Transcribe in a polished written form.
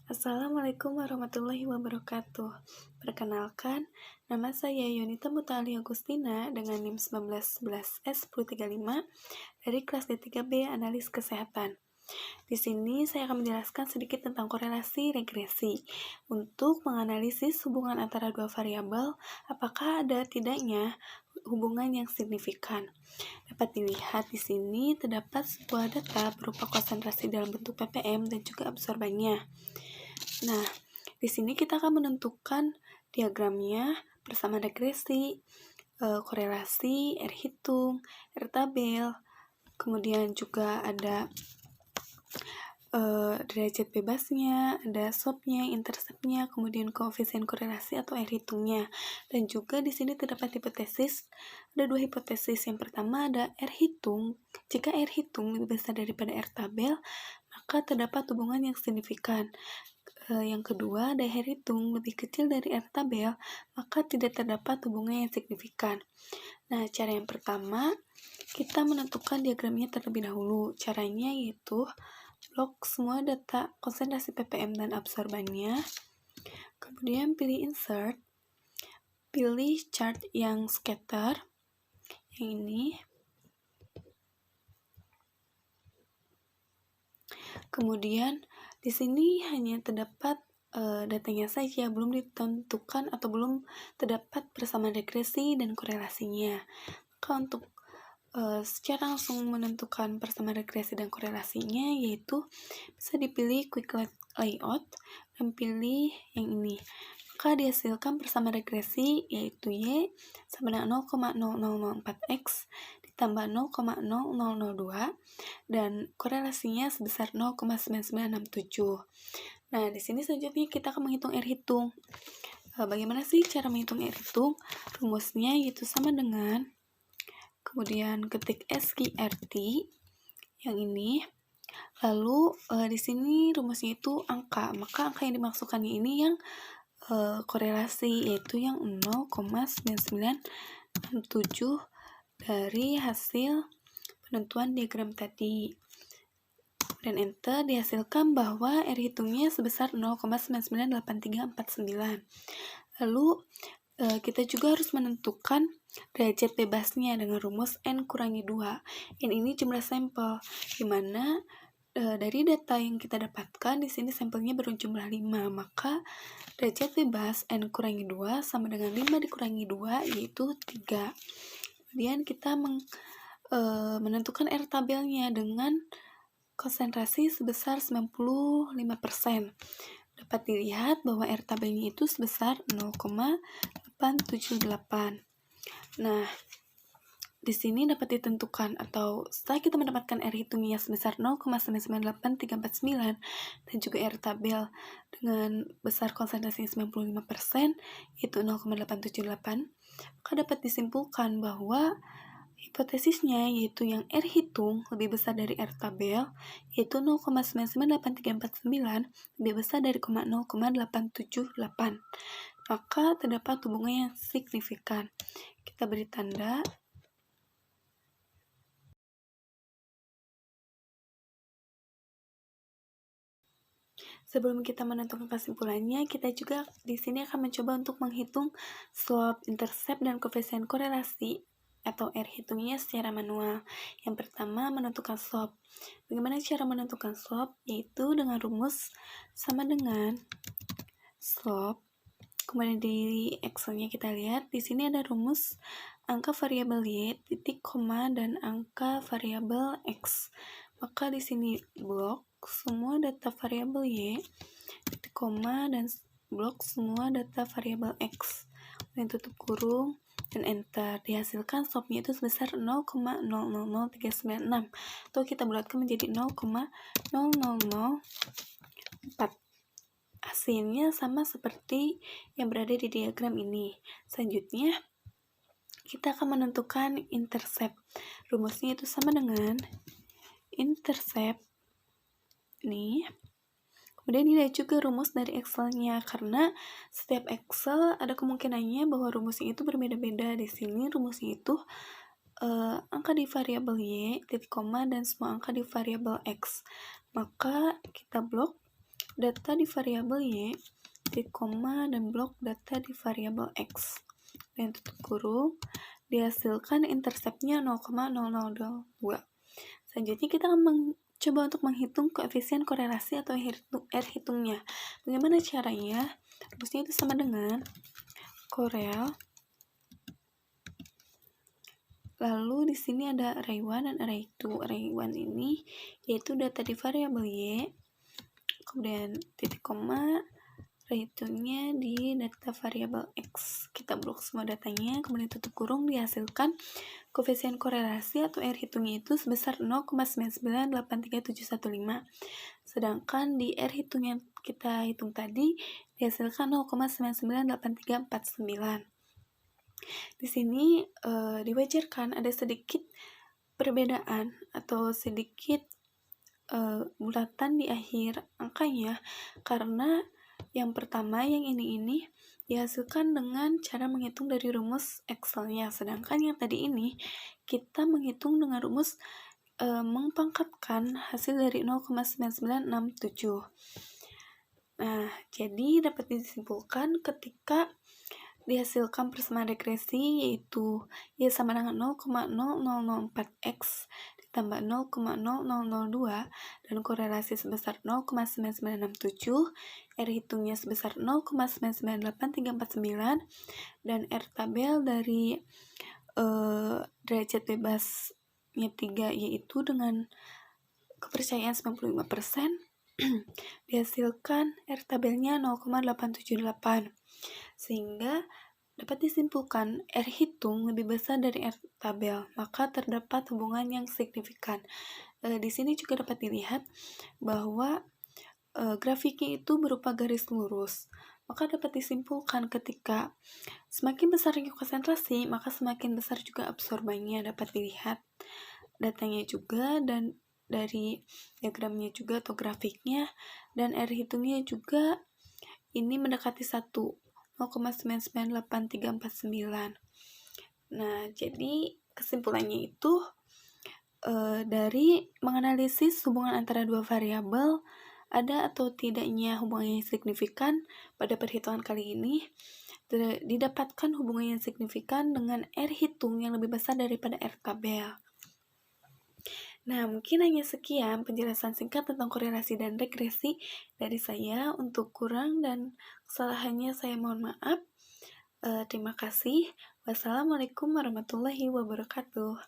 Assalamualaikum warahmatullahi wabarakatuh. Perkenalkan, nama saya Yunita Mutali Agustina dengan NIM 1911S1035 dari kelas D3B Analis Kesehatan. Di sini saya akan menjelaskan sedikit tentang korelasi regresi. Untuk menganalisis hubungan antara dua variabel, apakah ada tidaknya hubungan yang signifikan. Dapat dilihat di sini terdapat sebuah data berupa konsentrasi dalam bentuk ppm dan juga absorbannya. Nah, di sini kita akan menentukan diagramnya bersama regresi, korelasi, R hitung, R tabel, kemudian juga ada derajat bebasnya, ada slope-nya, intercept-nya, kemudian koefisien korelasi atau R hitungnya. Dan juga di sini terdapat hipotesis, ada dua hipotesis. Yang pertama ada R hitung. Jika R hitung lebih besar daripada R tabel, maka terdapat hubungan yang signifikan. Yang kedua, ada R hitung lebih kecil dari R tabel, maka tidak terdapat hubungan yang signifikan. Nah, cara yang pertama, kita menentukan diagramnya terlebih dahulu. Caranya yaitu blok semua data konsentrasi ppm dan absorbannya, kemudian pilih insert, pilih chart yang scatter, yang ini, kemudian di sini hanya terdapat datanya saja, belum ditentukan atau belum terdapat persamaan regresi dan korelasinya. Maka untuk secara langsung menentukan persamaan regresi dan korelasinya, yaitu bisa dipilih quick layout dan pilih yang ini. Maka dihasilkan persamaan regresi yaitu Y sama dengan 0,0004X ditambah 0,0002 dan korelasinya sebesar 0,9967. Nah, di sini selanjutnya kita akan menghitung R hitung. Bagaimana sih cara menghitung R hitung? Rumusnya yaitu sama dengan, kemudian ketik SQRT yang ini. Lalu di sini rumusnya itu angka. Maka angka yang dimaksudkannya ini yang korelasi, yaitu yang 0,9967 dari hasil penentuan diagram tadi. Dan enter, dihasilkan bahwa R hitungnya sebesar 0,998349. Lalu kita juga harus menentukan derajat bebasnya dengan rumus N kurangi 2. N ini jumlah sampel, di mana dari data yang kita dapatkan di sini sampelnya berjumlah 5, maka derajat bebas N kurangi 2 sama dengan 5 dikurangi 2 yaitu 3. Kemudian kita menentukan R tabelnya dengan konsentrasi sebesar 95%. Dapat dilihat bahwa R tabelnya itu sebesar 0,878. Nah, di sini dapat ditentukan atau setelah kita mendapatkan R hitungnya sebesar 0,998349 dan juga R tabel dengan besar konsentrasinya 95% yaitu 0,878, maka dapat disimpulkan bahwa hipotesisnya yaitu yang R hitung lebih besar dari R tabel yaitu 0,998349 lebih besar dari 0,878, maka terdapat hubungan yang signifikan. Kita beri tanda. Sebelum kita menentukan kesimpulannya, kita juga di sini akan mencoba untuk menghitung slope, intercept, dan koefisien korelasi atau R hitungnya secara manual. Yang pertama, menentukan slope. Bagaimana cara menentukan slope? Yaitu dengan rumus sama dengan slope. Kemudian di Excel-nya kita lihat, di sini ada rumus angka variabel Y, titik, koma, dan angka variabel X. Maka di sini blok semua data variabel Y, titik, koma, dan blok semua data variabel X. Dan tutup kurung dan enter. Dihasilkan slope-nya itu sebesar 0,000396 atau kita bulatkan menjadi 0,0004. Hasilnya sama seperti yang berada di diagram ini. Selanjutnya kita akan menentukan intercept. Rumusnya itu sama dengan intercept nih. Kemudian dilihat juga rumus dari Excel-nya, karena setiap Excel ada kemungkinannya bahwa rumusnya itu berbeda-beda. Di sini rumusnya itu angka di variabel Y, titik, koma, dan semua angka di variabel X. Maka kita blok data di variabel Y, titik koma, dan blok data di variabel X. Dan tutup kurung, dihasilkan interceptnya 0,0002. Selanjutnya kita akan mencoba untuk menghitung koefisien korelasi atau R hitungnya. Bagaimana caranya? Rumusnya itu sama dengan korel. Lalu di sini ada array 1 dan array 2. Array 1 ini yaitu data di variabel Y, kemudian titik koma, array 2-nya di data variabel X. Kita blok semua datanya, kemudian tutup kurung, dihasilkan koefisien korelasi atau R hitungnya itu sebesar 0,9983715. Sedangkan di R hitung yang kita hitung tadi dihasilkan 0,998349. Di sini diwajarkan ada sedikit perbedaan atau sedikit bulatan di akhir angkanya, karena yang pertama yang ini dihasilkan dengan cara menghitung dari rumus Excel-nya, sedangkan yang tadi ini kita menghitung dengan rumus mempangkatkan hasil dari 0,9967. Nah, jadi dapat disimpulkan ketika dihasilkan persamaan regresi yaitu Y sama dengan 0,0004X ditambah 0,0002 dan korelasi sebesar 0,9967, R hitungnya sebesar 0,998349, dan R tabel dari derajat bebasnya 3 yaitu dengan kepercayaan 95%, dihasilkan R tabelnya 0,878, sehingga dapat disimpulkan R hitung lebih besar dari R tabel, maka terdapat hubungan yang signifikan. Di sini juga dapat dilihat bahwa grafiknya itu berupa garis lurus, maka dapat disimpulkan ketika semakin besar konsentrasi, maka semakin besar juga absorbannya. Dapat dilihat datanya juga, dan dari diagramnya juga atau grafiknya, dan R hitungnya juga ini mendekati 1, 0,998349. Nah, jadi kesimpulannya itu dari menganalisis hubungan antara dua variabel, ada atau tidaknya hubungan yang signifikan pada perhitungan kali ini, didapatkan hubungan yang signifikan dengan R hitung yang lebih besar daripada R tabel. Nah, mungkin hanya sekian penjelasan singkat tentang korelasi dan regresi dari saya. Untuk kurang dan kesalahannya saya mohon maaf. Terima kasih. Wassalamualaikum warahmatullahi wabarakatuh.